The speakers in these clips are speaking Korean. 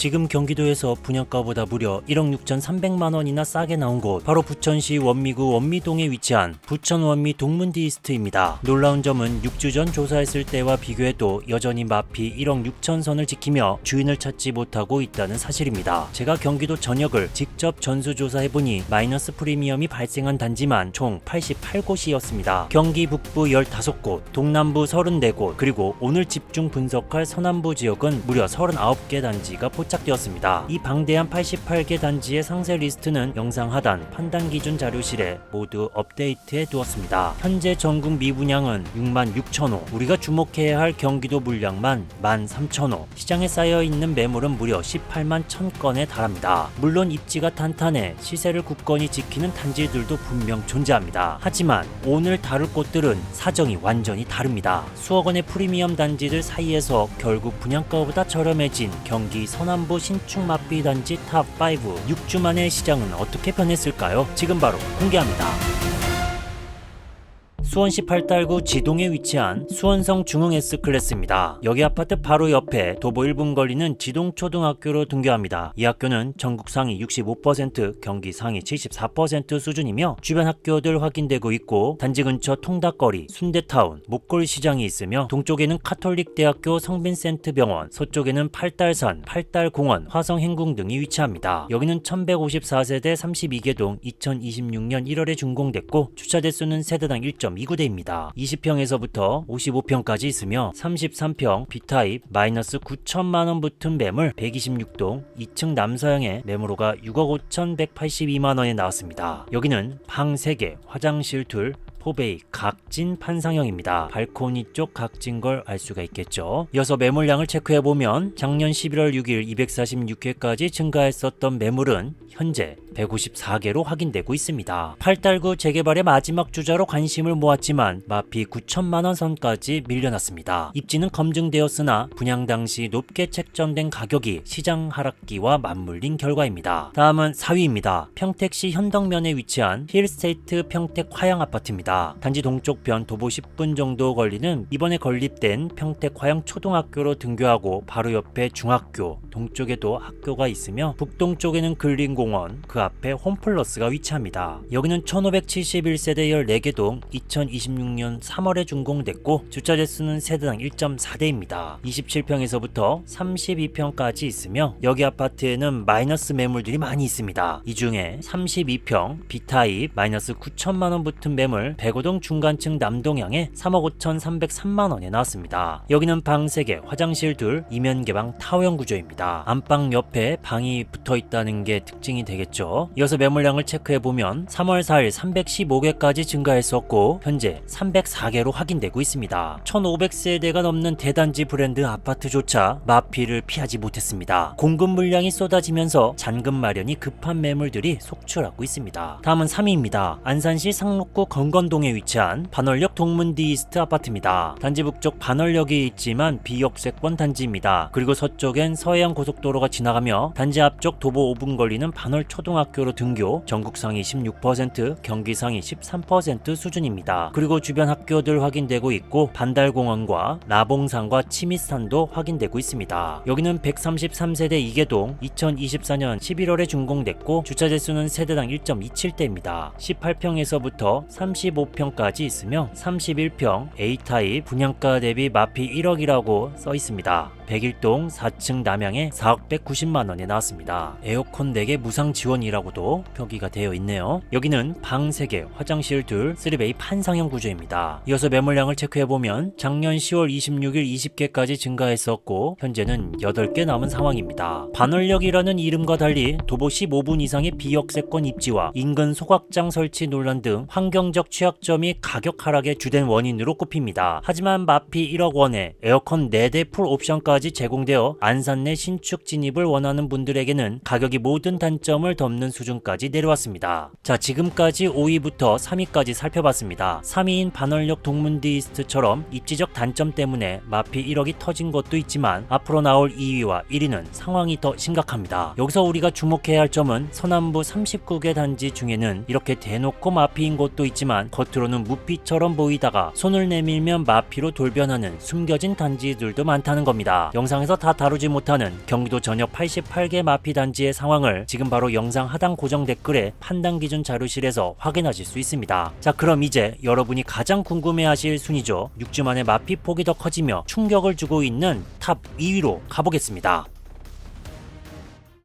지금 경기도에서 분양가보다 무려 1억 6,300만원이나 싸게 나온 곳, 바로 부천시 원미구 원미동에 위치한 부천 원미 동문디스트입니다. 놀라운 점은 6주 전 조사했을 때와 비교해도 여전히 마피 1억 6천선을 지키며 주인을 찾지 못하고 있다는 사실입니다. 제가 경기도 전역을 직접 전수조사해보니 마이너스 프리미엄이 발생한 단지만 총 88곳이었습니다. 경기 북부 15곳, 동남부 34곳, 그리고 오늘 집중 분석할 서남부 지역은 무려 39개 단지가 포착되었습니다. 이 방대한 88개 단지의 상세 리스트는 영상 하단 판단 기준 자료실에 모두 업데이트해 두었습니다. 현재 전국 미분양은 6만 6천호, 우리가 주목해야 할 경기도 물량만 1만 3천호, 시장에 쌓여있는 매물은 무려 18만 1000건에 달합니다. 물론 입지가 탄탄해 시세를 굳건히 지키는 단지들도 분명 존재합니다. 하지만 오늘 다룰 곳들은 사정이 완전히 다릅니다. 수억 원의 프리미엄 단지들 사이에서 결국 분양가보다 저렴해진 경기 서남부 신축 마피 단지 탑5, 6주 만에 시장은 어떻게 변했을까요? 지금 바로 공개합니다. 수원시 팔달구 지동에 위치한 수원성 중흥 S클래스입니다. 여기 아파트 바로 옆에 도보 1분 거리는 지동초등학교로 등교합니다. 이 학교는 전국 상위 65%, 경기 상위 74% 수준이며 주변 학교들 확인되고 있고, 단지 근처 통닭거리, 순대타운, 목골 시장이 있으며 동쪽에는 카톨릭대학교 성빈센트병원, 서쪽에는 팔달산, 팔달공원, 화성행궁 등이 위치합니다. 여기는 1154세대 32개 동 2026년 1월에 준공됐고 주차 대수는 세대당 1.29대입니다. 20평에서부터 55평까지 있으며 33평 B타입 마이너스 9천만원 붙은 매물 126동 2층 남서형의 매물호가 6억 5,182만원에 나왔습니다. 여기는 방 3개, 화장실 2, 포베이 각진 판상형입니다. 발코니 쪽 각진 걸 알 수가 있겠죠. 이어서 매물량을 체크해보면 작년 11월 6일 246회까지 증가했었던 매물은 현재 154개로 확인되고 있습니다. 팔달구 재개발의 마지막 주자로 관심을 모았지만 마피 9천만원 선까지 밀려났습니다. 입지는 검증되었으나 분양 당시 높게 책정된 가격이 시장 하락기와 맞물린 결과입니다. 다음은 4위입니다. 평택시 현덕면에 위치한 힐스테이트 평택 화양 아파트입니다. 단지 동쪽편 도보 10분 정도 걸리는 이번에 건립된 평택 화양 초등학교로 등교하고 바로 옆에 중학교, 동쪽에도 학교가 있으며 북동쪽에는 근린공원, 그 앞에 홈플러스가 위치합니다. 여기는 1571세대 14개 동 2026년 3월에 준공됐고 주차 대수는 세대당 1.4대입니다. 27평에서부터 32평까지 있으며 여기 아파트에는 마이너스 매물들이 많이 있습니다. 이 중에 32평 B타입 마이너스 9천만원 붙은 매물 105동 중간층 남동향에 3억 5,303만원에 나왔습니다. 여기는 방 3개, 화장실 2, 이면 개방 타워형 구조입니다. 안방 옆에 방이 붙어있다는 게 특징이 되겠죠. 이어서 매물량을 체크해보면 3월 4일 315개까지 증가했었고 현재 304개로 확인되고 있습니다. 1500세대가 넘는 대단지 브랜드 아파트조차 마피를 피하지 못했습니다. 공급 물량이 쏟아지면서 잔금 마련이 급한 매물들이 속출하고 있습니다. 다음은 3위입니다. 안산시 상록구 건건동에 위치한 반월역 동문디스트 아파트입니다. 단지 북쪽 반월역이 있지만 비역세권 단지입니다. 그리고 서쪽엔 서해안 고속도로가 지나가며 단지 앞쪽 도보 5분 걸리는 반월 초등학교로 등교, 전국 상위 16%, 경기 상위 13% 수준입니다. 그리고 주변 학교들 확인되고 있고 반달공원과 나봉산과 치미산도 확인되고 있습니다. 여기는 133세대 2개동 2024년 11월에 준공됐고 주차 대수는 세대당 1.27대입니다. 18평에서부터 35평까지 있으며 31평 A타입 분양가 대비 마피 1억이라고 써 있습니다. 101동 4층 남향에 4억 190만원에 나왔습니다. 에어컨 4개 무상 지원이라고도 표기가 되어 있네요. 여기는 방 3개, 화장실 2, 3베이 판상형 구조입니다. 이어서 매물량을 체크해보면 작년 10월 26일 20개까지 증가했었고 현재는 8개 남은 상황입니다. 반월역이라는 이름과 달리 도보 15분 이상의 비역세권 입지와 인근 소각장 설치 논란 등 환경적 취약점이 가격 하락의 주된 원인으로 꼽힙니다. 하지만 마피 1억 원에 에어컨 4대 풀 옵션까지 제공되어 안산 내 신축 진입을 원하는 분들에게는 가격이 모든 단점을 덮는 수준까지 내려왔습니다. 자, 지금까지 5위부터 3위까지 살펴봤습니다. 3위인 반월역 동문디스트처럼 입지적 단점 때문에 마피 1억이 터진 것도 있지만 앞으로 나올 2위와 1위는 상황이 더 심각합니다. 여기서 우리가 주목해야 할 점은 서남부 39개 단지 중에는 이렇게 대놓고 마피인 곳도 있지만 겉으로는 무피처럼 보이다가 손을 내밀면 마피로 돌변하는 숨겨진 단지들도 많다는 겁니다. 있습니다. 영상에서 다 다루지 못하는 경기도 전역 88개 마피 단지의 상황을 지금 바로 영상 하단 고정 댓글에 판단 기준 자료실에서 확인하실 수 있습니다. 자, 그럼 이제 여러분이 가장 궁금해하실 순위죠. 6주 만에 마피 폭이 더 커지며 충격을 주고 있는 탑 2위로 가보겠습니다.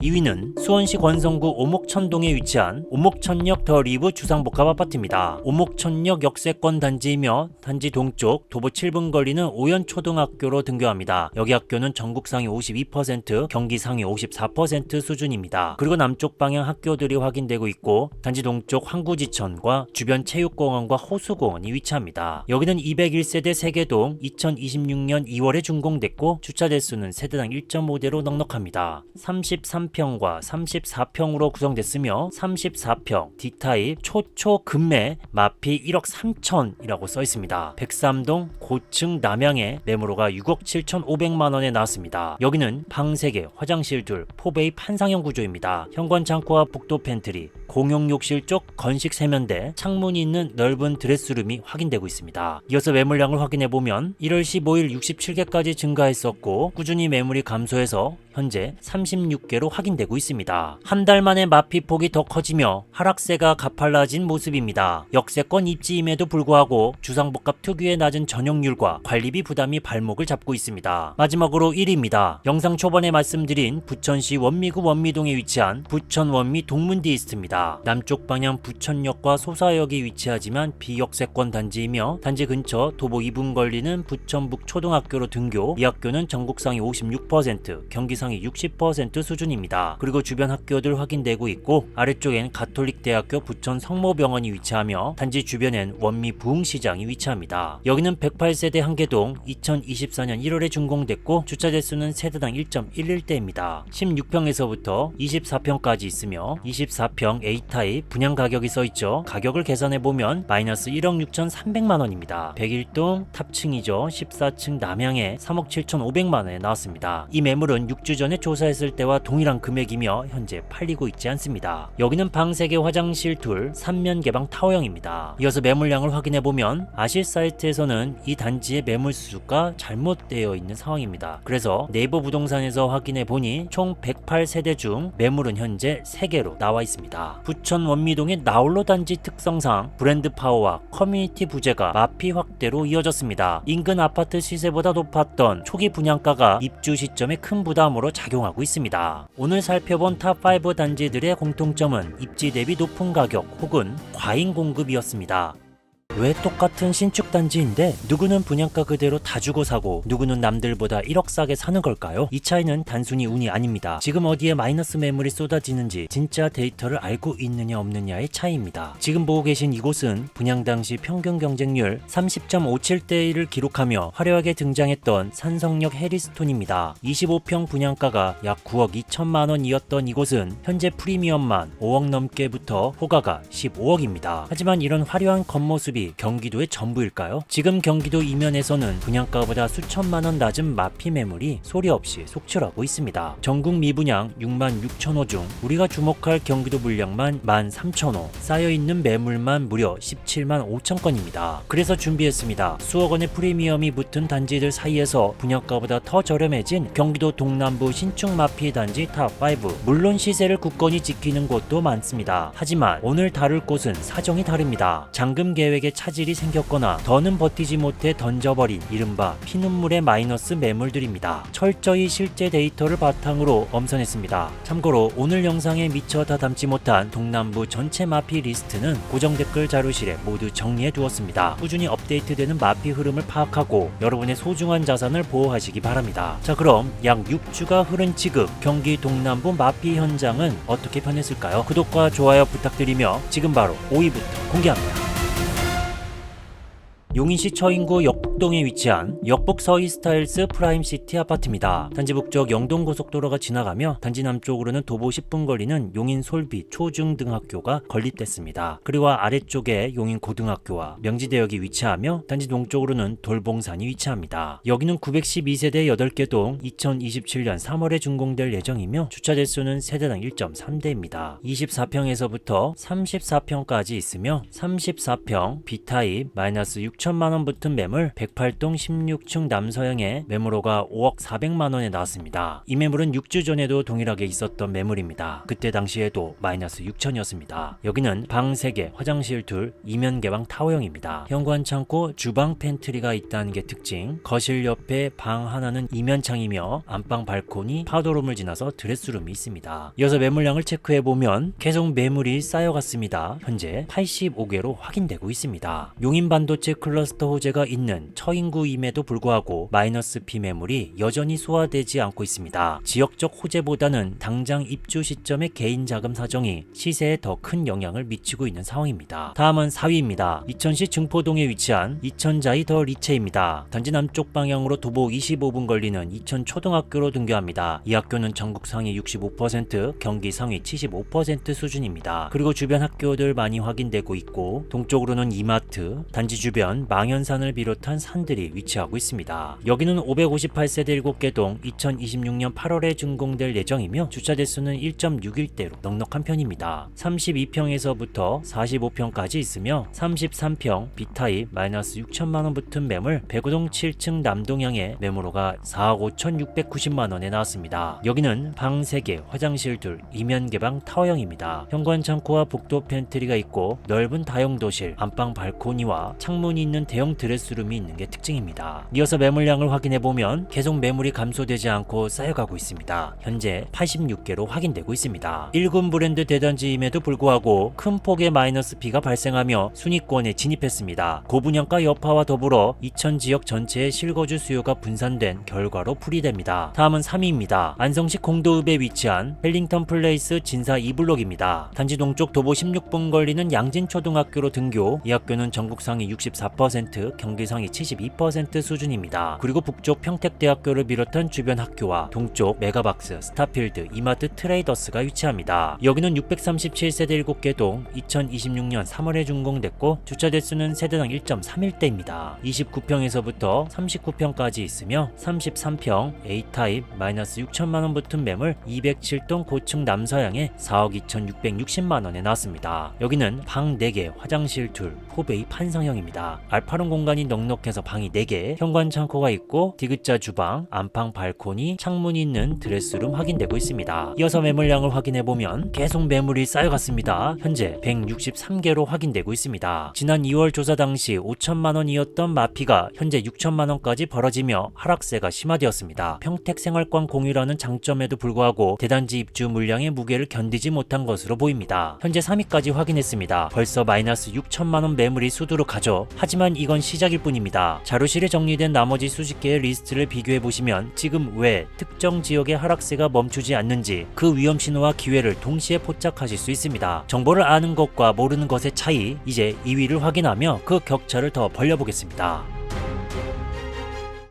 2위는 수원시 권성구 오목천동에 위치한 오목천역 더 리브 주상복합 아파트입니다. 오목천역 역세권 단지이며 단지 동쪽 도보 7분 거리는 오연초등학교로 등교합니다. 여기 학교는 전국 상위 52%, 경기 상위 54% 수준입니다. 그리고 남쪽 방향 학교들이 확인되고 있고 단지 동쪽 항구지천과 주변 체육공원과 호수공원이 위치합니다. 여기는 201세대 세계동 2026년 2월에 준공됐고 주차 대수는 세대당 1.5대로 넉넉합니다. 33평과 34평으로 구성됐으며 34평 D타입 초초 금매 마피 1억 3천이라고 써있습니다. 103동 고층 남양의 매물호가 6억 7,500만원에 나왔습니다. 여기는 방 3개, 화장실 둘, 포베이 판상형 구조입니다. 현관 창고와 복도 팬트리, 공용 욕실 쪽 건식 세면대, 창문이 있는 넓은 드레스룸이 확인되고 있습니다. 이어서 매물량을 확인해보면 1월 15일 67개까지 증가했었고 꾸준히 매물이 감소해서 현재 36개로 확인되고 있습니다. 한 달 만에 마피 폭이 더 커지며 하락세가 가팔라진 모습입니다. 역세권 입지임에도 불구하고 주상복합 특유의 낮은 전용률과 관리비 부담이 발목을 잡고 있습니다. 마지막으로 1위입니다. 영상 초반에 말씀드린 부천시 원미구 원미동에 위치한 부천 원미 동문디스트입니다. 남쪽 방향 부천역과 소사역이 위치하지만 비역세권 단지이며 단지 근처 도보 2분 걸리는 부천북 초등학교로 등교. 이 학교는 전국 상위 56%, 경기 상위 60% 수준입니다. 그리고 주변 학교들 확인되고 있고 아래쪽엔 가톨릭대학교 부천 성모병원이 위치하며 단지 주변엔 원미 부흥시장이 위치합니다. 여기는 108세대 한개동 2024년 1월에 준공됐고 주차 대수는 세대당 1.11대입니다. 16평에서부터 24평까지 있으며 24평 A타입 분양 가격이 써있죠. 가격을 계산해보면 마이너스 1억 6,300만원입니다. 101동 탑층이죠. 14층 남양에 3억 7,500만원에 나왔습니다. 이 매물은 6주 전에 조사했을 때와 동일한 금액이며 현재 팔리고 있지 않습니다. 여기는 방 3개 화장실 둘 3면 개방 타워형입니다. 이어서 매물량을 확인해보면 아실 사이트에서는 이 단지의 매물 수가 잘못되어 있는 상황입니다. 그래서 네이버 부동산에서 확인해보니 총 108세대 중 매물은 현재 3개로 나와 있습니다. 부천 원미동의 나홀로 단지 특성상 브랜드 파워와 커뮤니티 부재가 마피 확대로 이어졌습니다. 인근 아파트 시세보다 높았던 초기 분양가가 입주 시점에 큰 부담으로 작용하고 있습니다. 오늘 살펴본 탑5 단지들의 공통점은 입지 대비 높은 가격 혹은 과잉 공급이었습니다. 왜 똑같은 신축 단지인데 누구는 분양가 그대로 다 주고 사고 누구는 남들보다 1억 싸게 사는 걸까요? 이 차이는 단순히 운이 아닙니다. 지금 어디에 마이너스 매물이 쏟아지는지 진짜 데이터를 알고 있느냐 없느냐의 차이입니다. 지금 보고 계신 이곳은 분양 당시 평균 경쟁률 30.57대 1을 기록하며 화려하게 등장했던 산성역 해리스톤입니다. 25평 분양가가 약 9억 2천만 원이었던 이곳은 현재 프리미엄만 5억 넘게부터 호가가 15억입니다. 하지만 이런 화려한 겉모습이 경기도의 전부일까요? 지금 경기도 이면에서는 분양가보다 수천만 원 낮은 마피 매물이 소리 없이 속출하고 있습니다. 전국 미분양 6만 6천 호 중 우리가 주목할 경기도 물량만 1만 3천 호, 쌓여있는 매물만 무려 17만 5천 건입니다. 그래서 준비했습니다. 수억 원의 프리미엄이 붙은 단지들 사이에서 분양가보다 더 저렴해진 경기도 동남부 신축 마피 단지 탑5. 물론 시세를 굳건히 지키는 곳도 많습니다. 하지만 오늘 다룰 곳은 사정이 다릅니다. 잔금 계획에 차질이 생겼거나 더는 버티지 못해 던져버린 이른바 피눈물의 마이너스 매물들입니다. 철저히 실제 데이터를 바탕으로 엄선했습니다. 참고로 오늘 영상에 미처 다 담지 못한 동남부 전체 마피 리스트는 고정 댓글 자료실에 모두 정리해 두었습니다. 꾸준히 업데이트되는 마피 흐름을 파악하고 여러분의 소중한 자산을 보호하시기 바랍니다. 자, 그럼 약 6주가 흐른 지금 경기 동남부 마피 현장은 어떻게 변했을까요? 구독과 좋아요 부탁드리며 지금 바로 5위부터 공개합니다. 용인시 처인구 역북동에 위치한 역북 서이스타일스 프라임시티 아파트입니다. 단지 북쪽 영동고속도로가 지나가며 단지 남쪽으로는 도보 10분 거리는 용인 솔비 초중등학교가 건립됐습니다. 그리고 아래쪽에 용인 고등학교와 명지대역이 위치하며 단지 동쪽으로는 돌봉산이 위치합니다. 여기는 912세대 8개 동 2027년 3월에 준공될 예정이며 주차 대수는 세대당 1.3대입니다. 24평에서부터 34평까지 있으며 34평 B타입 마이너스 6천만원 붙은 매물 108동 16층 남서형의 매물호가 5억 400만 원에 나왔습니다. 이 매물은 6주 전에도 동일하게 있었던 매물입니다. 그때 당시에도 마이너스 6천이었습니다. 여기는 방 3개, 화장실 둘, 이면 개방 타워형입니다. 현관 창고, 주방 팬트리가 있다는 게 특징. 거실 옆에 방 하나는 이면창이며 안방 발코니, 파우더룸을 지나서 드레스룸이 있습니다. 이어서 매물량을 체크해보면 계속 매물이 쌓여갔습니다. 현재 85개로 확인되고 있습니다. 용인 반도체 클러스터 호재가 있는 처인구임에도 불구하고 마이너스 P 매물이 여전히 소화되지 않고 있습니다. 지역적 호재보다는 당장 입주 시점의 개인 자금 사정이 시세에 더 큰 영향을 미치고 있는 상황입니다. 다음은 4위입니다. 이천시 증포동에 위치한 이천자이 더 리체입니다. 단지 남쪽 방향으로 도보 25분 걸리는 이천초등학교로 등교합니다. 이 학교는 전국 상위 65%, 경기 상위 75% 수준입니다. 그리고 주변 학교들 많이 확인되고 있고 동쪽으로는 이마트, 단지 주변 망연산을 비롯한 산들이 위치하고 있습니다. 여기는 558세대 7개 동 2026년 8월에 준공될 예정이며 주차 대수는 1.61대로 넉넉한 편입니다. 32평에서부터 45평까지 있으며 33평 B타입 마이너스 6천만원 붙은 매물 105동 7층 남동향의 매물호가 4억 5,690만원에 나왔습니다. 여기는 방 3개, 화장실 둘, 이면 개방 타워형입니다. 현관 창고와 복도 팬트리가 있고 넓은 다용도실, 안방 발코니와 창문이 있는 대형 드레스룸이 있는 게 특징입니다. 이어서 매물량을 확인해보면 계속 매물이 감소되지 않고 쌓여가고 있습니다. 현재 86개로 확인되고 있습니다. 1군 브랜드 대단지임에도 불구하고 큰 폭의 마이너스 P가 발생하며 순위권에 진입했습니다. 고분양가 여파와 더불어 이천 지역 전체의 실거주 수요가 분산된 결과로 풀이됩니다. 다음은 3위입니다. 안성시 공도읍에 위치한 헬링턴 플레이스 진사 2블록입니다. 단지 동쪽 도보 16분 걸리는 양진초등학교로 등교. 이 학교는 전국 상위 64%, 경기 상위 72% 수준입니다. 그리고 북쪽 평택대학교를 비롯한 주변 학교와 동쪽 메가박스, 스타필드, 이마트 트레이더스가 위치합니다. 여기는 637세대 7개 동 2026년 3월에 준공됐고 주차 대수는 세대당 1.31대입니다. 29평에서부터 39평까지 있으며 33평 A타입 마이너스 6천만원 붙은 매물 207동 고층 남서향에 4억 2,660만원에 나왔습니다. 여기는 방 4개, 화장실 둘, 포베이 판상형입니다. 알파룸 공간이 넉넉해서 방이 4개, 현관 창고가 있고 디귿자 주방, 안방 발코니, 창문이 있는 드레스룸 확인되고 있습니다. 이어서 매물량을 확인해보면 계속 매물이 쌓여갔습니다. 현재 163개로 확인되고 있습니다. 지난 2월 조사 당시 5천만원이었던 마피가 현재 6천만원까지 벌어지며 하락세가 심화되었습니다. 평택생활권 공유라는 장점에도 불구하고 대단지 입주 물량의 무게를 견디지 못한 것으로 보입니다. 현재 3위까지 확인했습니다. 벌써 마이너스 6천만원 매물이 수두룩하죠. 하지만 이건 시작일 뿐입니다. 자료실에 정리된 나머지 수십 개의 리스트를 비교해보시면 지금 왜 특정 지역의 하락세가 멈추지 않는지 그 위험 신호와 기회를 동시에 포착하실 수 있습니다. 정보를 아는 것과 모르는 것의 차이, 이제 2위를 확인하며 그 격차를 더 벌려보겠습니다.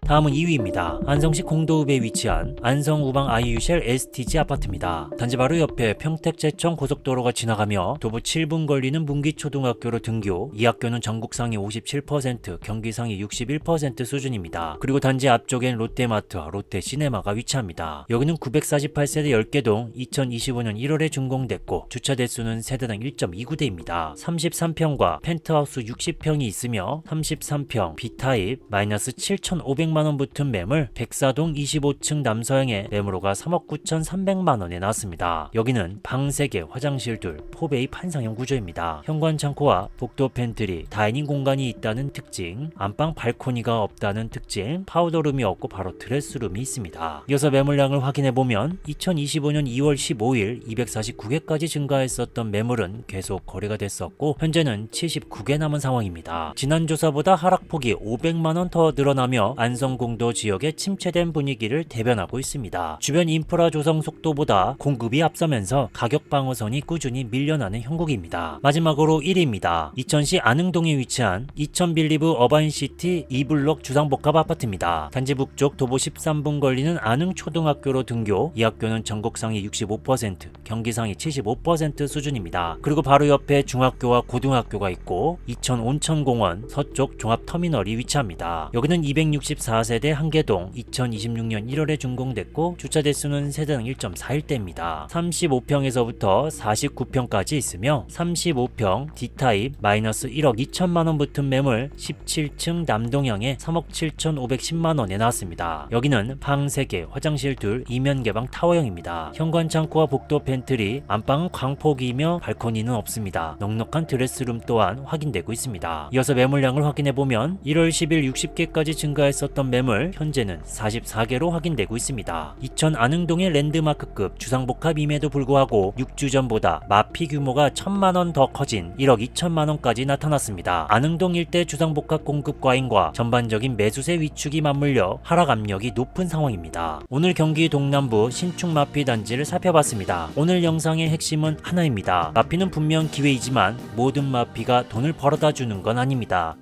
다음은 2위입니다. 안성시 공도읍에 위치한 안성우방 아이유쉘 STG 아파트입니다. 단지 바로 옆에 평택제천 고속도로가 지나가며 도보 7분 걸리는 문기초등학교로 등교. 이 학교는 전국 상위 57%, 경기 상위 61% 수준입니다. 그리고 단지 앞쪽엔 롯데마트와 롯데시네마가 위치합니다. 여기는 948세대 10개 동 2025년 1월에 준공됐고 주차 대수는 세대당 1.29대입니다. 33평과 펜트하우스 60평이 있으며 33평 B타입 마이너스 7,500만원 붙은 매물 104동 25층 남서향의 매물호가 3억 9,300만원에 나왔습니다. 여기는 방 3개, 화장실 둘, 포베이 판상형 구조입니다. 현관 창고와 복도 팬트리, 다이닝 공간이 있다는 특징, 안방 발코니가 없다는 특징, 파우더룸이 없고 바로 드레스룸이 있습니다. 이어서 매물량을 확인해보면 2025년 2월 15일 249개까지 증가했었던 매물은 계속 거래가 됐었고 현재는 79개 남은 상황입니다. 지난 조사보다 하락폭이 500만원 더 늘어나며 안성공도 지역의 침체된 분위기를 대변하고 있습니다. 주변 인프라 조성 속도보다 공급이 앞서면서 가격 방어선이 꾸준히 밀려나는 형국입니다. 마지막으로 1위입니다. 이천시 안흥동에 위치한 이천빌리브 어반시티 2블록 주상복합 아파트입니다. 단지 북쪽 도보 13분 걸리는 안흥초등학교로 등교. 이 학교는 전국 상위 65%, 경기 상위 75% 수준입니다. 그리고 바로 옆에 중학교와 고등학교가 있고 이천 온천공원 서쪽 종합터미널이 위치합니다. 여기는 264 4세대 한계동 2026년 1월에 준공됐고 주차 대수는 세대당 1.41대입니다. 35평에서부터 49평까지 있으며 35평 D타입 마이너스 1억 2천만원 붙은 매물 17층 남동향에 3억 7,510만원에 나왔습니다. 여기는 방 3개, 화장실 둘, 이면 개방 타워형입니다. 현관 창고와 복도 펜트리, 안방은 광폭이며 발코니는 없습니다. 넉넉한 드레스룸 또한 확인되고 있습니다. 이어서 매물량을 확인해보면 1월 10일 60개까지 증가했었던 매물 현재는 44개로 확인되고 있습니다. 이천 안흥동의 랜드마크급 주상복합임에도 불구하고 6주 전보다 마피 규모가 1,000만원 더 커진 1억 2천만원까지 나타났습니다. 안흥동 일대 주상복합 공급 과잉과 전반적인 매수세 위축이 맞물려 하락 압력이 높은 상황입니다. 오늘 경기 동남부 신축 마피 단지를 살펴봤습니다. 오늘 영상의 핵심은 하나입니다. 마피는 분명 기회이지만 모든 마피가 돈을 벌어다 주는 건 아닙니다.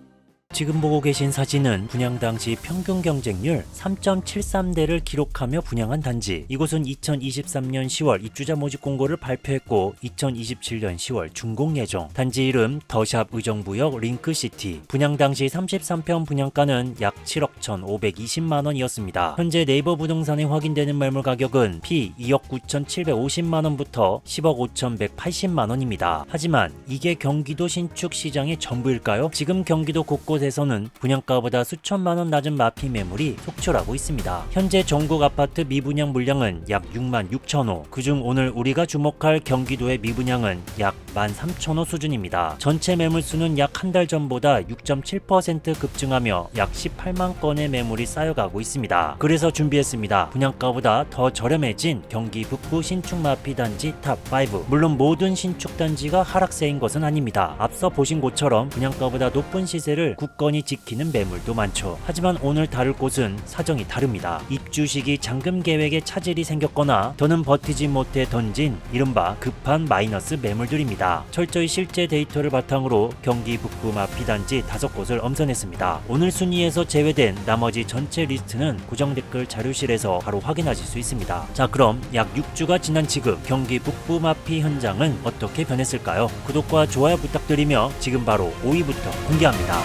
지금 보고 계신 사진은 분양 당시 평균 경쟁률 3.73대를 기록하며 분양한 단지. 이곳은 2023년 10월 입주자 모집 공고를 발표했고 2027년 10월 준공 예정. 단지 이름 더샵 의정부역 링크시티. 분양 당시 33평 분양가는 약 7억 1,520만원이었습니다. 현재 네이버 부동산에 확인되는 매물 가격은 피 2억 9,750만원부터 10억 5,180만원입니다. 하지만 이게 경기도 신축 시장의 전부일까요? 지금 경기도 곳곳에서는 분양가보다 수천만원 낮은 마피 매물이 속출하고 있습니다. 현재 전국 아파트 미분양 물량은 약 6만 6천호. 그중 오늘 우리가 주목할 경기도의 미분양은 약 13,000호 수준입니다. 전체 매물수는 약 한 달 전보다 6.7% 급증하며 약 18만 건의 매물이 쌓여가고 있습니다. 그래서 준비했습니다. 분양가보다 더 저렴해진 경기 북부 신축 마피 단지 탑5. 물론 모든 신축 단지가 하락세인 것은 아닙니다. 앞서 보신 곳처럼 분양가보다 높은 시세를 굳건히 지키는 매물도 많죠. 하지만 오늘 다룰 곳은 사정이 다릅니다. 입주 시기 잔금 계획에 차질이 생겼거나 더는 버티지 못해 던진 이른바 급한 마이너스 매물들입니다. 철저히 실제 데이터를 바탕으로 경기 북부 마피 단지 5곳을 엄선했습니다. 오늘 순위에서 제외된 나머지 전체 리스트는 고정 댓글 자료실에서 바로 확인하실 수 있습니다. 자, 그럼 약 6주가 지난 지금 경기 북부 마피 현장은 어떻게 변했을까요? 구독과 좋아요 부탁드리며 지금 바로 5위부터 공개합니다.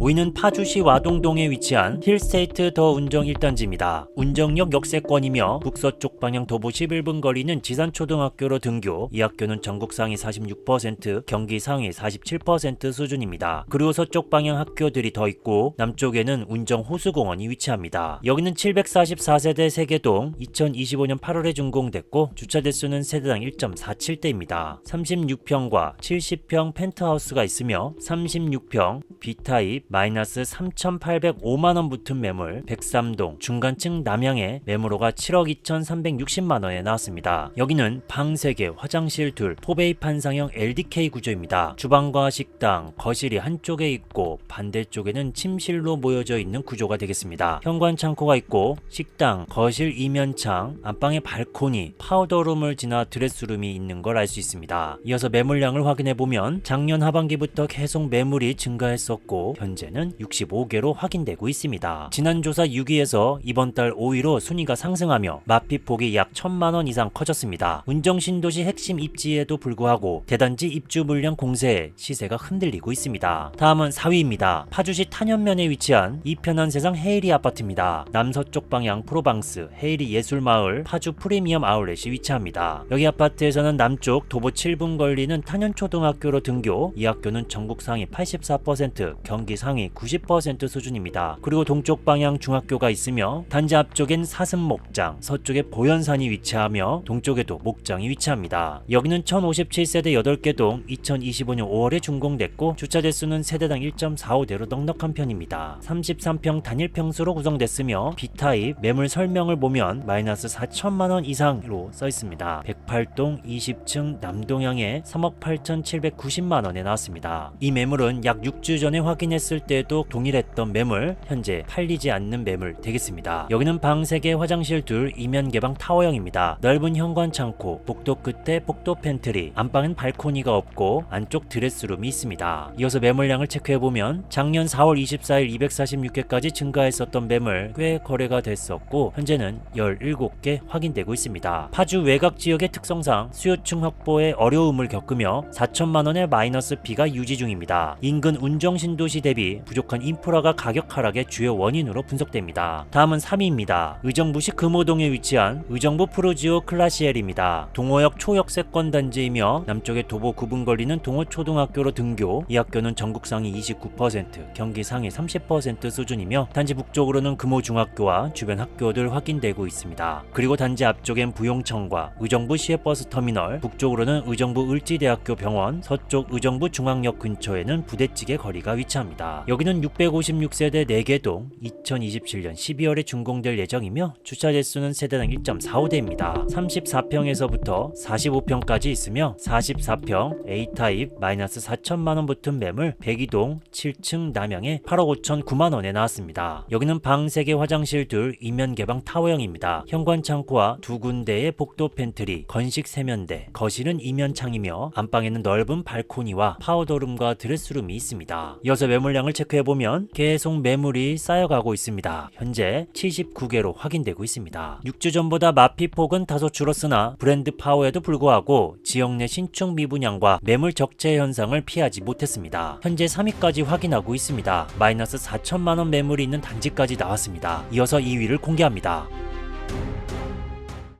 5위는 파주시 와동동에 위치한 힐스테이트 더 운정 1단지입니다. 운정역 역세권이며 북서쪽 방향 도보 11분 거리는 지산초등학교로 등교. 이 학교는 전국 상위 46%, 경기 상위 47% 수준입니다. 그리고 서쪽 방향 학교들이 더 있고 남쪽에는 운정 호수공원이 위치합니다. 여기는 744세대 세계동 2025년 8월에 준공됐고 주차 대수는 세대당 1.47대입니다. 36평과 70평 펜트하우스가 있으며 36평 B타입 마이너스 3,805만원 붙은 매물 103동 중간층 남향의 매물호가 7억 2,360만원에 나왔습니다. 여기는 방 3개, 화장실 둘, 포베이 판상형 LDK 구조입니다. 주방과 식당, 거실이 한쪽에 있고 반대쪽에는 침실로 모여져 있는 구조가 되겠습니다. 현관 창고가 있고 식당, 거실 이면창, 안방에 발코니, 파우더룸을 지나 드레스룸이 있는 걸 알 수 있습니다. 이어서 매물량을 확인해보면 작년 하반기부터 계속 매물이 증가했었고 현재는 65개로 확인되고 있습니다. 지난 조사 6위에서 이번 달 5위로 순위가 상승하며 마피폭이 약 1,000만원 이상 커졌습니다. 운정신도시 핵심 입지에도 불구하고 대단지 입주 물량 공세에 시세가 흔들리고 있습니다. 다음은 4위입니다. 파주시 탄현면에 위치한 이편한 세상 헤이리 아파트입니다. 남서쪽 방향 프로방스 헤이리 예술마을 파주 프리미엄 아울렛이 위치합니다. 여기 아파트에서는 남쪽 도보 7분 걸리는 탄현초등학교로 등교. 이 학교는 전국 상위 84%, 경기 상위 90% 수준입니다. 그리고 동쪽 방향 중학교가 있으며 단지 앞쪽엔 사슴 목장, 서쪽에 보현산이 위치하며 동쪽에도 목장이 위치합니다. 여기는 1057세대 8개 동 2025년 5월에 준공됐고 주차 대수는 세대당 1.45대로 넉넉한 편입니다. 33평 단일 평수로 구성됐으며 B타입 매물 설명을 보면 마이너스 4천만원 이상으로 써있습니다. 108동 20층 남동향에 3억 8,790만원에 나왔습니다. 이 매물은 약 6주 전에 확인했을 때도 동일했던 매물, 현재 팔리지 않는 매물 되겠습니다. 여기는 방 3개, 화장실 둘, 이면 개방 타워형입니다. 넓은 현관 창고, 복도 끝에 복도 팬트리, 안방은 발코니가 없고 안쪽 드레스룸이 있습니다. 이어서 매물량을 체크해보면 작년 4월 24일 246개까지 증가했었던 매물 꽤 거래가 됐었고 현재는 17개 확인되고 있습니다. 파주 외곽 지역의 특성상 수요층 확보에 어려움을 겪으며 4천만원의 마이너스 B가 유지 중입니다. 인근 운정신도시 대비 대비 부족한 인프라가 가격 하락의 주요 원인으로 분석됩니다. 다음은 3위입니다. 의정부시 금호동에 위치한 의정부 프루지오 클라시엘입니다. 동호역 초역세권 단지이며 남쪽에 도보 9분 거리는 동호초등학교로 등교. 이 학교는 전국 상위 29%, 경기 상위 30% 수준이며 단지 북쪽으로는 금호중학교와 주변 학교들 확인되고 있습니다. 그리고 단지 앞쪽엔 부용청과 의정부 시외버스터미널, 북쪽으로는 의정부 을지대학교 병원, 서쪽 의정부 중앙역 근처에는 부대찌개 거리가 위치합니다. 여기는 656세대 4개 동 2027년 12월에 준공될 예정이며 주차 대수는 세대당 1.45대입니다. 34평에서부터 45평까지 있으며 44평 A타입 -4천만원 붙은 매물 102동 7층 남양에 8억 5천 9만원에 나왔습니다. 여기는 방 3개 화장실 둘 이면 개방 타워형입니다. 현관 창고와 2군데의 복도 팬트리, 건식 세면대, 거실은 이면 창이며 안방에는 넓은 발코니와 파우더룸과 드레스룸이 있습니다. 이어서 매물량을 체크해보면 계속 매물이 쌓여가고 있습니다. 현재 79개로 확인되고 있습니다. 6주 전보다 마피폭은 다소 줄었으나 브랜드 파워에도 불구하고 지역 내 신축 미분양과 매물 적재 현상을 피하지 못했습니다. 현재 3위까지 확인하고 있습니다. 마이너스 4천만원 매물이 있는 단지까지 나왔습니다. 이어서 2위를 공개합니다.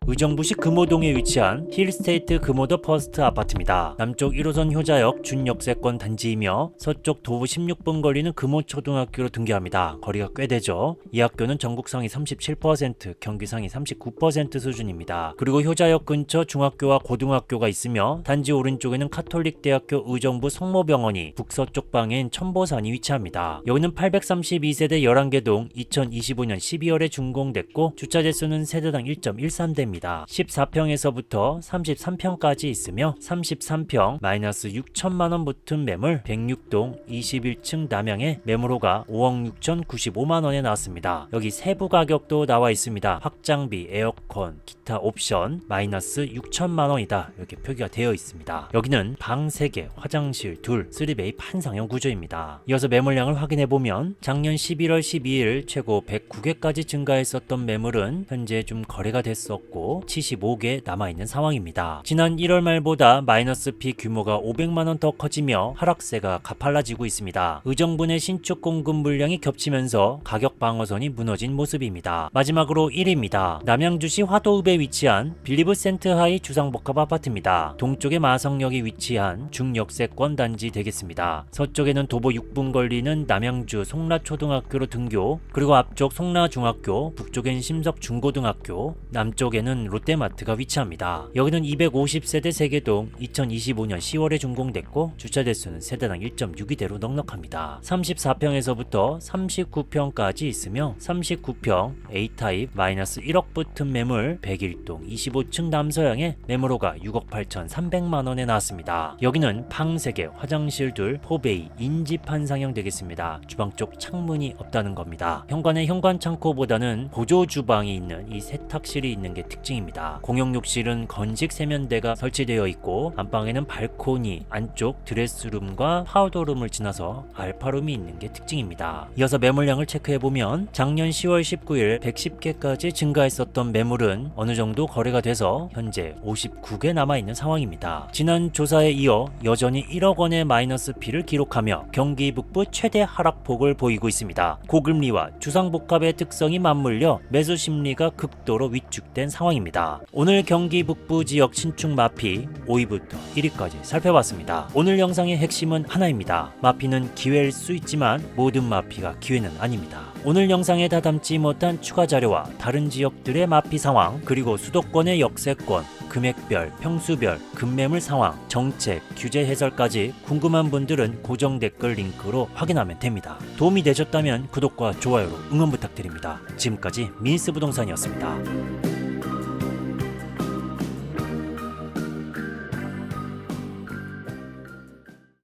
의정부시 금호동에 위치한 힐스테이트 금호더 퍼스트 아파트입니다. 남쪽 1호선 효자역 준역세권 단지이며 서쪽 도보 16분 거리는 금호초등학교로 등교합니다. 거리가 꽤 되죠. 이 학교는 전국 상위 37%, 경기 상위 39% 수준입니다. 그리고 효자역 근처 중학교와 고등학교가 있으며 단지 오른쪽에는 카톨릭대학교 의정부 성모병원이, 북서쪽 방엔 천보산이 위치합니다. 여기는 832세대 11개 동 2025년 12월에 준공됐고 주차 대수는 세대당 1.13대입니다. 14평에서부터 33평까지 있으며 33평 -6천만원 붙은 매물 106동 21층 남양에 매물호가 5억 6천 95만원에 나왔습니다. 여기 세부 가격도 나와 있습니다. 확장비, 에어컨, 기타 옵션 -6천만원이다 이렇게 표기가 되어 있습니다. 여기는 방 3개, 화장실 둘, 3베이 판상형 구조입니다. 이어서 매물량을 확인해보면 작년 11월 12일 최고 109개까지 증가했었던 매물은 현재 좀 거래가 됐었고 75개 남아있는 상황입니다. 지난 1월 말보다 마이너스 피 규모가 500만원 더 커지며 하락세가 가팔라지고 있습니다. 의정부 내 신축 공급 물량이 겹치면서 가격 방어선이 무너진 모습입니다. 마지막으로 1위입니다. 남양주시 화도읍에 위치한 빌리브 센트하이 주상복합 아파트입니다. 동쪽에 마성역이 위치한 중역세권 단지 되겠습니다. 서쪽에는 도보 6분 걸리는 남양주 송라초등학교로 등교, 그리고 앞쪽 송라중학교, 북쪽엔 심석중고등학교, 남쪽에는 롯데마트가 위치합니다. 여기는 250세대 3개 동 2025년 10월에 준공됐고 주차 대수는 세대당 1.62대로 넉넉합니다. 34평에서부터 39평까지 있으며 39평 A타입 -1억 붙은 매물 101동 25층 남서양에 매물호가 6억 8천 3백만원에 나왔습니다. 여기는 방 3개, 화장실 둘, 4베이 인지판상형 되겠습니다. 주방 쪽 창문이 없다는 겁니다. 현관에 현관 창고보다는 보조 주방이 있는 이 세탁실이 있는 게 특징입니다. 공용욕실은 건식 세면대가 설치되어 있고 안방에는 발코니, 안쪽 드레스룸과 파우더룸을 지나서 알파룸이 있는 게 특징입니다. 이어서 매물량을 체크해보면 작년 10월 19일 110개까지 증가했었던 매물은 어느 정도 거래가 돼서 현재 59개 남아있는 상황입니다. 지난 조사에 이어 여전히 1억 원의 마이너스 피를 기록하며 경기 북부 최대 하락폭을 보이고 있습니다. 고금리와 주상복합의 특성이 맞물려 매수 심리가 극도로 위축된 상황입니다. 오늘 경기 북부 지역 신축 마피 5위부터 1위까지 살펴봤습니다. 오늘 영상의 핵심은 하나입니다. 마피는 기회일 수 있지만 모든 마피가 기회는 아닙니다. 오늘 영상에 다 담지 못한 추가 자료와 다른 지역들의 마피 상황, 그리고 수도권의 역세권, 금액별, 평수별, 급매물 상황, 정책, 규제 해설까지 궁금한 분들은 고정 댓글 링크로 확인하면 됩니다. 도움이 되셨다면 구독과 좋아요로 응원 부탁드립니다. 지금까지 미니스 부동산이었습니다.